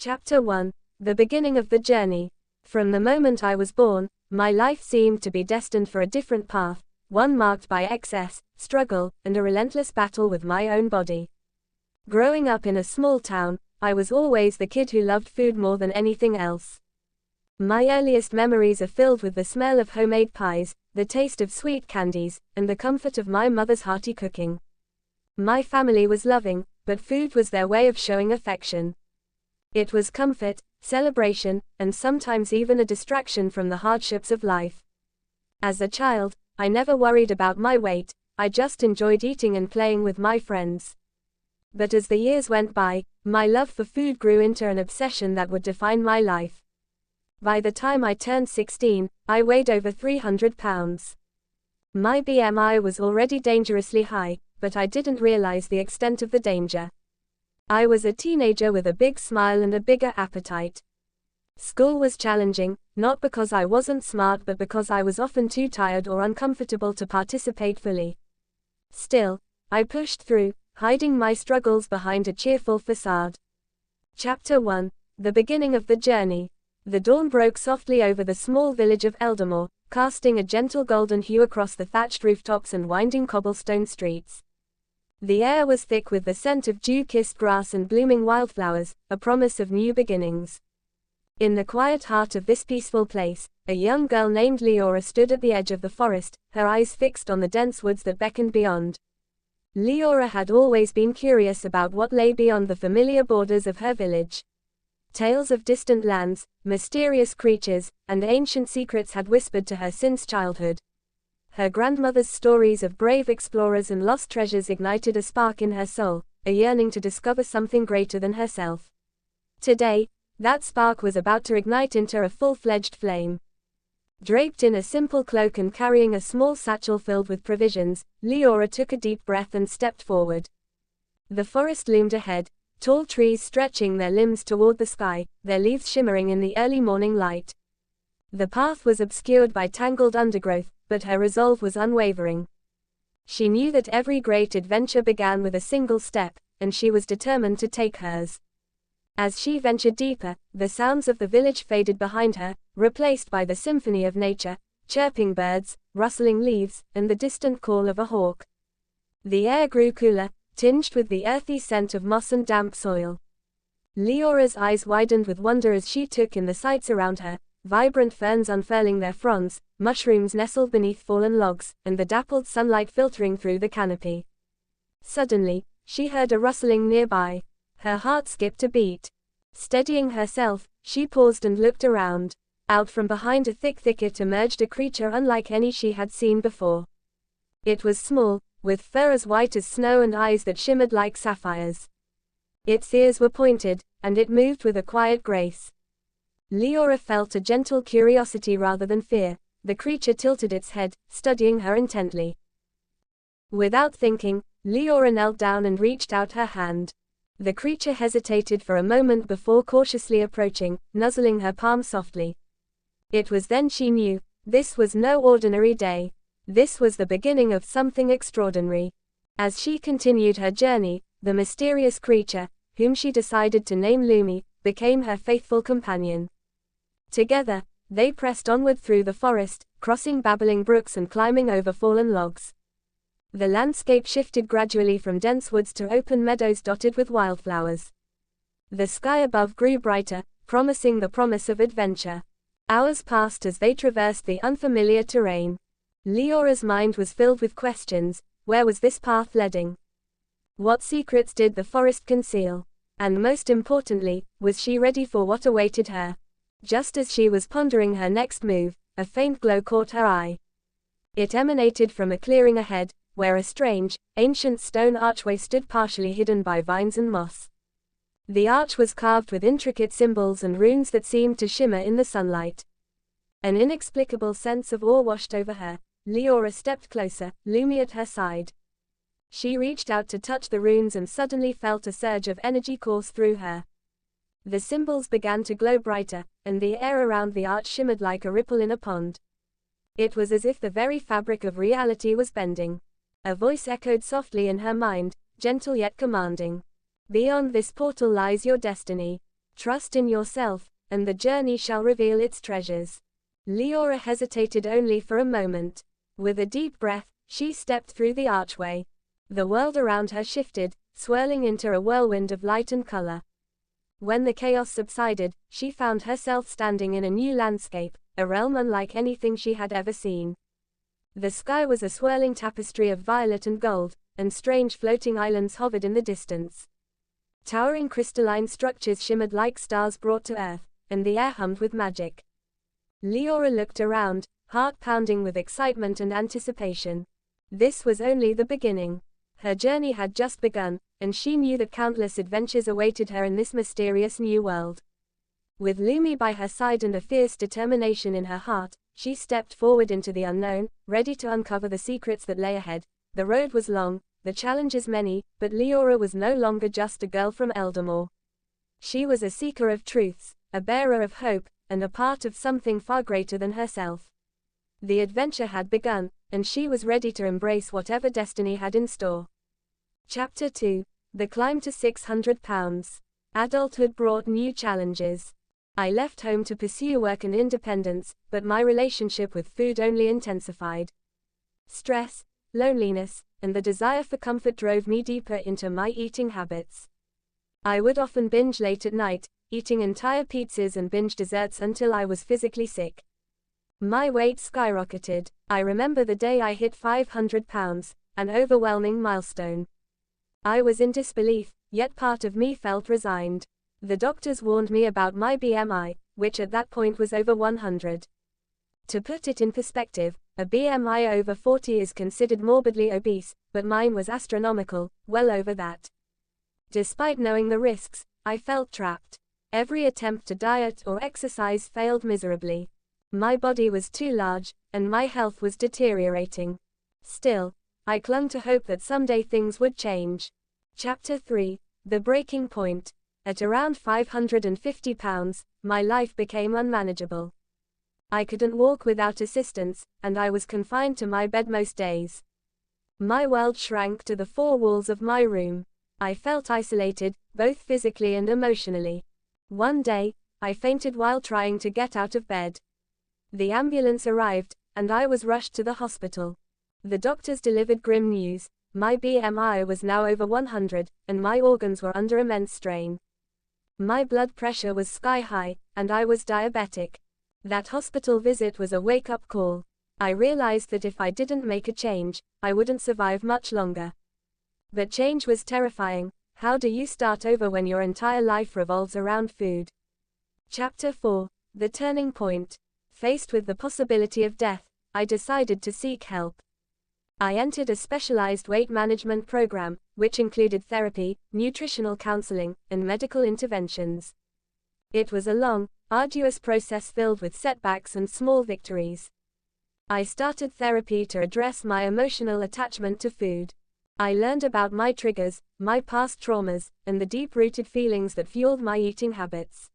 Chapter 1. The beginning of the journey. From the moment I was born, my life seemed to be destined for a different path, one marked by excess, struggle, and a relentless battle with my own body. Growing up in a small town, I was always the kid who loved food more than anything else. My earliest memories are filled with the smell of homemade pies, the taste of sweet candies, and the comfort of my mother's hearty cooking. My family was loving, but food was their way of showing affection. It was comfort, celebration, and sometimes even a distraction from the hardships of life. As a child, I never worried about my weight, I just enjoyed eating and playing with my friends. But as the years went by, my love for food grew into an obsession that would define my life. By the time I turned 16, I weighed over 300 pounds. My BMI was already dangerously high, but I didn't realize the extent of the danger. I was a teenager with a big smile and a bigger appetite. School was challenging, not because I wasn't smart but because I was often too tired or uncomfortable to participate fully. Still, I pushed through, hiding my struggles behind a cheerful facade. Chapter 1. The beginning of the journey. The dawn broke softly over the small village of Eldermore, casting a gentle golden hue across the thatched rooftops and winding cobblestone streets. The air was thick with the scent of dew-kissed grass and blooming wildflowers, a promise of new beginnings. In the quiet heart of this peaceful place, a young girl named Leora stood at the edge of the forest, her eyes fixed on the dense woods that beckoned beyond. Leora had always been curious about what lay beyond the familiar borders of her village. Tales of distant lands, mysterious creatures, and ancient secrets had whispered to her since childhood. Her grandmother's stories of brave explorers and lost treasures ignited a spark in her soul, a yearning to discover something greater than herself. Today, that spark was about to ignite into a full-fledged flame. Draped in a simple cloak and carrying a small satchel filled with provisions, Leora took a deep breath and stepped forward. The forest loomed ahead, tall trees stretching their limbs toward the sky, their leaves shimmering in the early morning light. The path was obscured by tangled undergrowth, but her resolve was unwavering. She knew that every great adventure began with a single step, and she was determined to take hers. As she ventured deeper, the sounds of the village faded behind her, replaced by the symphony of nature, chirping birds, rustling leaves, and the distant call of a hawk. The air grew cooler, tinged with the earthy scent of moss and damp soil. Leora's eyes widened with wonder as she took in the sights around her, vibrant ferns unfurling their fronds, mushrooms nestled beneath fallen logs, and the dappled sunlight filtering through the canopy. Suddenly, she heard a rustling nearby. Her heart skipped a beat. Steadying herself, she paused and looked around. Out from behind a thick thicket emerged a creature unlike any she had seen before. It was small, with fur as white as snow and eyes that shimmered like sapphires. Its ears were pointed, and it moved with a quiet grace. Leora felt a gentle curiosity rather than fear. The creature tilted its head, studying her intently. Without thinking, Leora knelt down and reached out her hand. The creature hesitated for a moment before cautiously approaching, nuzzling her palm softly. It was then she knew, this was no ordinary day. This was the beginning of something extraordinary. As she continued her journey, the mysterious creature, whom she decided to name Lumi, became her faithful companion. Together, they pressed onward through the forest, crossing babbling brooks and climbing over fallen logs. The landscape shifted gradually from dense woods to open meadows dotted with wildflowers. The sky above grew brighter, promising the promise of adventure. Hours passed as they traversed the unfamiliar terrain. Leora's mind was filled with questions. Where was this path leading? What secrets did the forest conceal? And most importantly, was she ready for what awaited her? Just as she was pondering her next move, a faint glow caught her eye. It emanated from a clearing ahead, where a strange, ancient stone archway stood partially hidden by vines and moss. The arch was carved with intricate symbols and runes that seemed to shimmer in the sunlight. An inexplicable sense of awe washed over her. Leora stepped closer, Lumi at her side. She reached out to touch the runes and suddenly felt a surge of energy course through her. The symbols began to glow brighter, and the air around the arch shimmered like a ripple in a pond. It was as if the very fabric of reality was bending. A voice echoed softly in her mind, gentle yet commanding. Beyond this portal lies your destiny. Trust in yourself, and the journey shall reveal its treasures. Leora hesitated only for a moment. With a deep breath, she stepped through the archway. The world around her shifted, swirling into a whirlwind of light and color. When the chaos subsided, she found herself standing in a new landscape, a realm unlike anything she had ever seen. The sky was a swirling tapestry of violet and gold, and strange floating islands hovered in the distance. Towering crystalline structures shimmered like stars brought to earth, and the air hummed with magic. Leora looked around, heart pounding with excitement and anticipation. This was only the beginning. Her journey had just begun, and she knew that countless adventures awaited her in this mysterious new world. With Lumi by her side and a fierce determination in her heart, she stepped forward into the unknown, ready to uncover the secrets that lay ahead. The road was long, the challenges many, but Leora was no longer just a girl from Eldamore. She was a seeker of truths, a bearer of hope, and a part of something far greater than herself. The adventure had begun, and she was ready to embrace whatever destiny had in store. Chapter 2. The Climb to 600 pounds. Adulthood brought new challenges. I left home to pursue work and independence, but my relationship with food only intensified. Stress, loneliness, and the desire for comfort drove me deeper into my eating habits. I would often binge late at night, eating entire pizzas and binge desserts until I was physically sick. My weight skyrocketed. I remember the day I hit 500 pounds, an overwhelming milestone. I was in disbelief, yet part of me felt resigned. The doctors warned me about my BMI, which at that point was over 100. To put it in perspective, a BMI over 40 is considered morbidly obese, but mine was astronomical, well over that. Despite knowing the risks, I felt trapped. Every attempt to diet or exercise failed miserably. My body was too large, and my health was deteriorating. Still, I clung to hope that someday things would change. Chapter 3. The Breaking Point. At around 550 pounds, my life became unmanageable. I couldn't walk without assistance, and I was confined to my bed most days. My world shrank to the four walls of my room. I felt isolated, both physically and emotionally. One day, I fainted while trying to get out of bed. The ambulance arrived, and I was rushed to the hospital. The doctors delivered grim news. My BMI was now over 100, and my organs were under immense strain. My blood pressure was sky high, and I was diabetic. That hospital visit was a wake-up call. I realized that if I didn't make a change, I wouldn't survive much longer. But change was terrifying. How do you start over when your entire life revolves around food? Chapter 4. The Turning Point. Faced with the possibility of death, I decided to seek help. I entered a specialized weight management program, which included therapy, nutritional counseling, and medical interventions. It was a long, arduous process filled with setbacks and small victories. I started therapy to address my emotional attachment to food. I learned about my triggers, my past traumas, and the deep-rooted feelings that fueled my eating habits.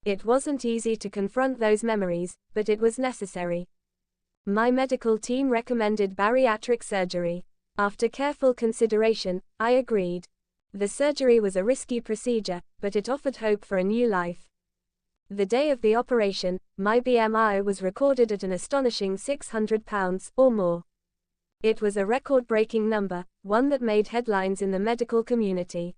It wasn't easy to confront those memories, but it was necessary. My medical team recommended bariatric surgery. After careful consideration, I agreed. The surgery was a risky procedure, but it offered hope for a new life. The day of the operation, my BMI was recorded at an astonishing 600 pounds, or more. It was a record-breaking number, one that made headlines in the medical community.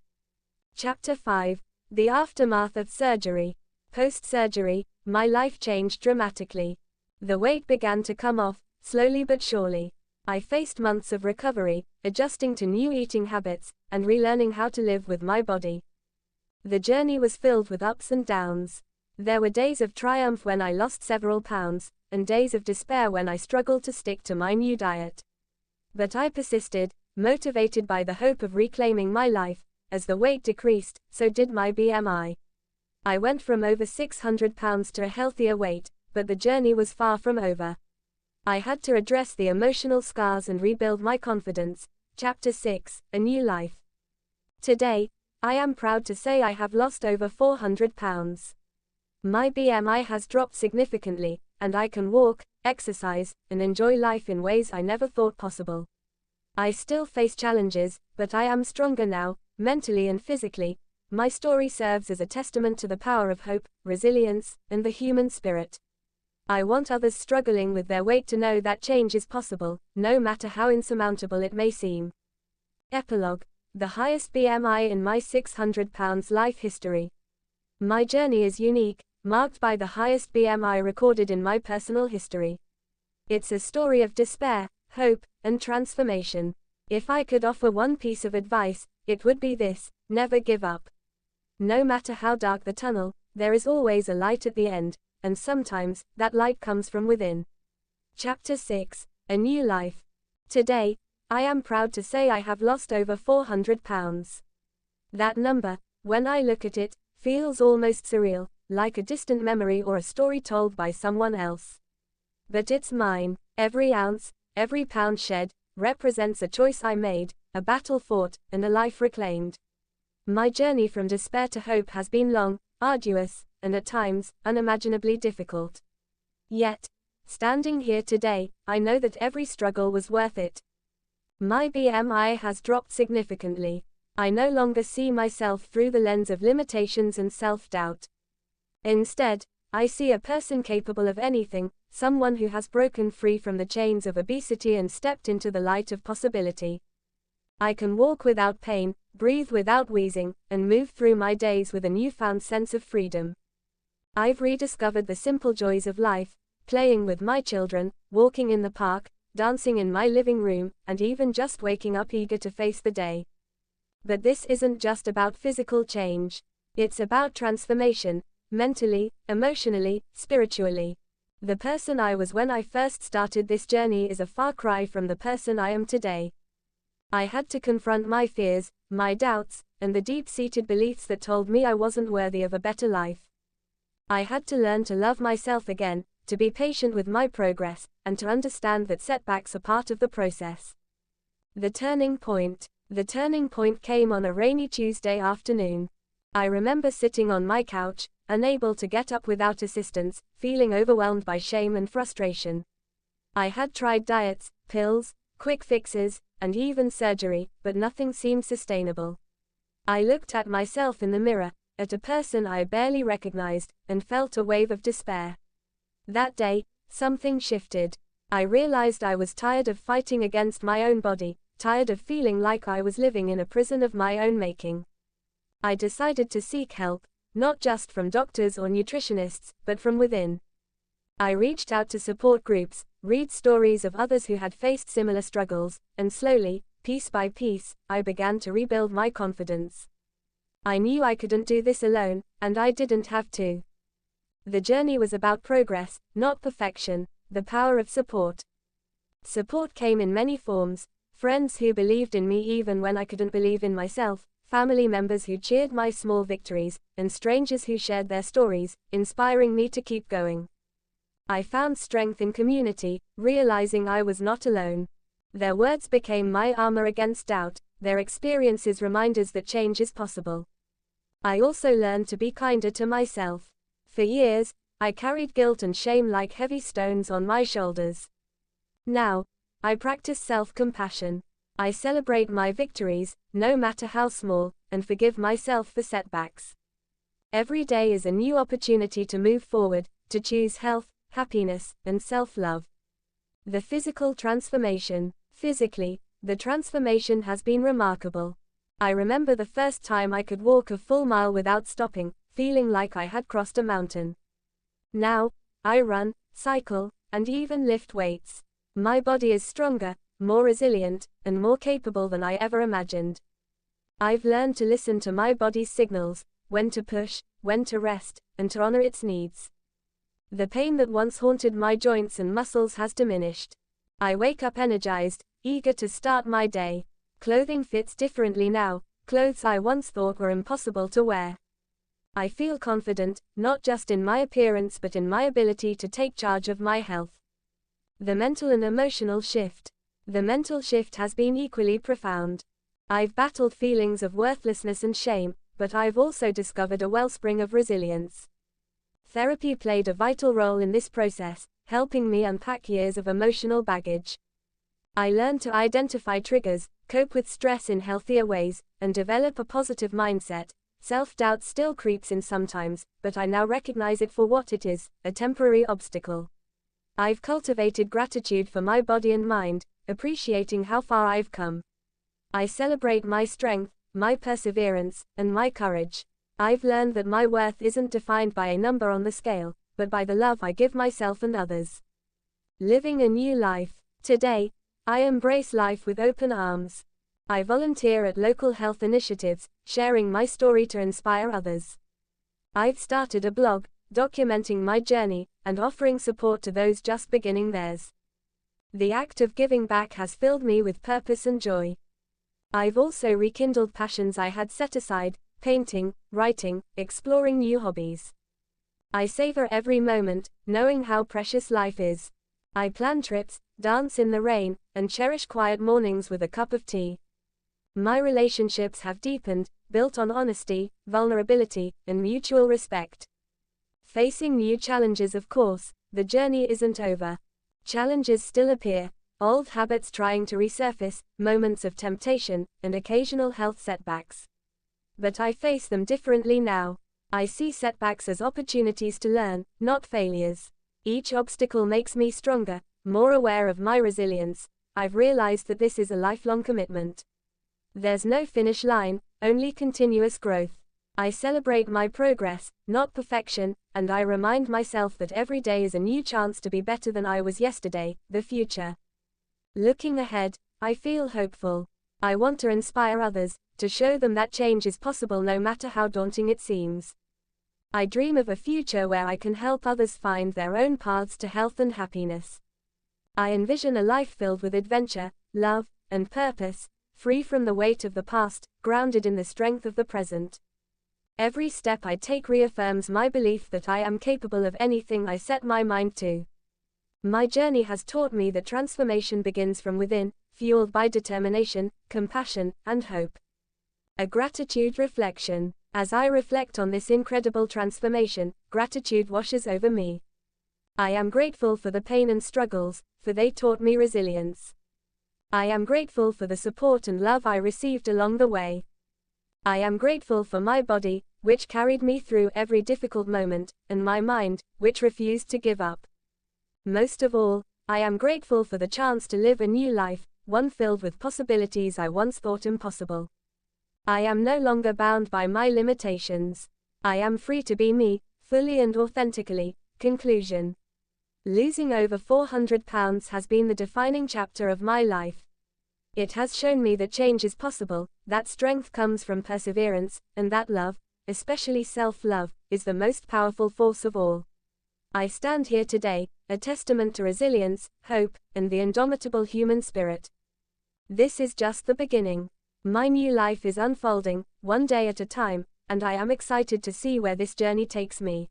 Chapter 5. The Aftermath of Surgery. Post-surgery, my life changed dramatically. The weight began to come off, slowly but surely. I faced months of recovery, adjusting to new eating habits, and relearning how to live with my body. The journey was filled with ups and downs. There were days of triumph when I lost several pounds, and days of despair when I struggled to stick to my new diet. But I persisted, motivated by the hope of reclaiming my life. As the weight decreased, so did my BMI. I went from over 600 pounds to a healthier weight, but the journey was far from over. I had to address the emotional scars and rebuild my confidence. Chapter 6. A New Life. Today, I am proud to say I have lost over 400 pounds. My BMI has dropped significantly, and I can walk, exercise, and enjoy life in ways I never thought possible. I still face challenges, but I am stronger now, mentally and physically. my story serves as a testament to the power of hope, resilience, and the human spirit. I want others struggling with their weight to know that change is possible, no matter how insurmountable it may seem. Epilogue. The highest BMI in my 600 pounds life history. My journey is unique, marked by the highest BMI recorded in my personal history. It's a story of despair, hope, and transformation. If I could offer one piece of advice, it would be this: never give up. No matter how dark the tunnel, there is always a light at the end, and sometimes, that light comes from within. Chapter 6. A New Life. Today, I am proud to say I have lost over 400 pounds. That number, when I look at it, feels almost surreal, like a distant memory or a story told by someone else. But it's mine. Every ounce, every pound shed, represents a choice I made, a battle fought, and a life reclaimed. My journey from despair to hope has been long, arduous, and at times, unimaginably difficult. Yet, standing here today, I know that every struggle was worth it. My BMI has dropped significantly. I no longer see myself through the lens of limitations and self-doubt. Instead, I see a person capable of anything, someone who has broken free from the chains of obesity and stepped into the light of possibility. I can walk without pain, breathe without wheezing, and move through my days with a newfound sense of freedom. I've rediscovered the simple joys of life, playing with my children, walking in the park, dancing in my living room, and even just waking up eager to face the day. But this isn't just about physical change. It's about transformation, mentally, emotionally, spiritually. The person I was when I first started this journey is a far cry from the person I am today. I had to confront my fears, my doubts, and the deep-seated beliefs that told me I wasn't worthy of a better life. I had to learn to love myself again, to be patient with my progress, and to understand that setbacks are part of the process. The turning point. The turning point came on a rainy Tuesday afternoon. I remember sitting on my couch, unable to get up without assistance, feeling overwhelmed by shame and frustration. I had tried diets, pills, quick fixes, and even surgery, but nothing seemed sustainable. I looked at myself in the mirror, at a person I barely recognized, and felt a wave of despair. That day, something shifted. I realized I was tired of fighting against my own body, tired of feeling like I was living in a prison of my own making. I decided to seek help, not just from doctors or nutritionists, but from within. I reached out to support groups, read stories of others who had faced similar struggles, and slowly, piece by piece, I began to rebuild my confidence. I knew I couldn't do this alone, and I didn't have to. The journey was about progress, not perfection, the power of support. Support came in many forms: friends who believed in me even when I couldn't believe in myself, family members who cheered my small victories, and strangers who shared their stories, inspiring me to keep going. I found strength in community, realizing I was not alone. Their words became my armor against doubt, their experiences reminders that change is possible. I also learned to be kinder to myself. For years, I carried guilt and shame like heavy stones on my shoulders. Now, I practice self-compassion. I celebrate my victories, no matter how small, and forgive myself for setbacks. Every day is a new opportunity to move forward, to choose health, happiness, and self-love. The physical transformation. Physically, the transformation has been remarkable. I remember the first time I could walk a full mile without stopping, feeling like I had crossed a mountain. Now, I run, cycle, and even lift weights. My body is stronger, more resilient, and more capable than I ever imagined. I've learned to listen to my body's signals, when to push, when to rest, and to honor its needs. The pain that once haunted my joints and muscles has diminished. I wake up energized, eager to start my day. Clothing fits differently now, clothes I once thought were impossible to wear. I feel confident, not just in my appearance but in my ability to take charge of my health. The mental and emotional shift. The mental shift has been equally profound. I've battled feelings of worthlessness and shame, but I've also discovered a wellspring of resilience. Therapy played a vital role in this process, helping me unpack years of emotional baggage. I learned to identify triggers, cope with stress in healthier ways, and develop a positive mindset, Self-doubt still creeps in sometimes, but I now recognize it for what it is, a temporary obstacle. I've cultivated gratitude for my body and mind, appreciating how far I've come. I celebrate my strength, my perseverance, and my courage. I've learned that my worth isn't defined by a number on the scale, but by the love I give myself and others. Living a new life. Today, I embrace life with open arms. I volunteer at local health initiatives, sharing my story to inspire others. I've started a blog, documenting my journey, and offering support to those just beginning theirs. The act of giving back has filled me with purpose and joy. I've also rekindled passions I had set aside, painting, writing, exploring new hobbies. I savor every moment, knowing how precious life is. I plan trips, dance in the rain, and cherish quiet mornings with a cup of tea. My relationships have deepened, built on honesty, vulnerability, and mutual respect. Facing new challenges, of course, the journey isn't over. Challenges still appear, old habits trying to resurface, moments of temptation, and occasional health setbacks. But I face them differently now. I see setbacks as opportunities to learn, not failures. Each obstacle makes me stronger, more aware of my resilience. I've realized that this is a lifelong commitment. There's no finish line, only continuous growth. I celebrate my progress, not perfection, and I remind myself that every day is a new chance to be better than I was yesterday, the future. Looking ahead, I feel hopeful. I want to inspire others, to show them that change is possible no matter how daunting it seems. I dream of a future where I can help others find their own paths to health and happiness. I envision a life filled with adventure, love, and purpose, free from the weight of the past, grounded in the strength of the present. Every step I take reaffirms my belief that I am capable of anything I set my mind to. My journey has taught me that transformation begins from within, fueled by determination, compassion, and hope. A gratitude reflection. As I reflect on this incredible transformation, gratitude washes over me. I am grateful for the pain and struggles, for they taught me resilience. I am grateful for the support and love I received along the way. I am grateful for my body, which carried me through every difficult moment, and my mind, which refused to give up. Most of all, I am grateful for the chance to live a new life, one filled with possibilities I once thought impossible. I am no longer bound by my limitations. I am free to be me, fully and authentically. Conclusion. Losing over 400 pounds has been the defining chapter of my life. It has shown me that change is possible, that strength comes from perseverance, and that love, especially self-love, is the most powerful force of all. I stand here today, a testament to resilience, hope, and the indomitable human spirit. This is just the beginning. My new life is unfolding, one day at a time, and I am excited to see where this journey takes me.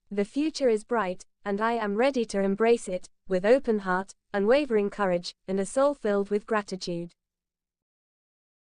The future is bright, and I am ready to embrace it, with open heart, unwavering courage, and a soul filled with gratitude.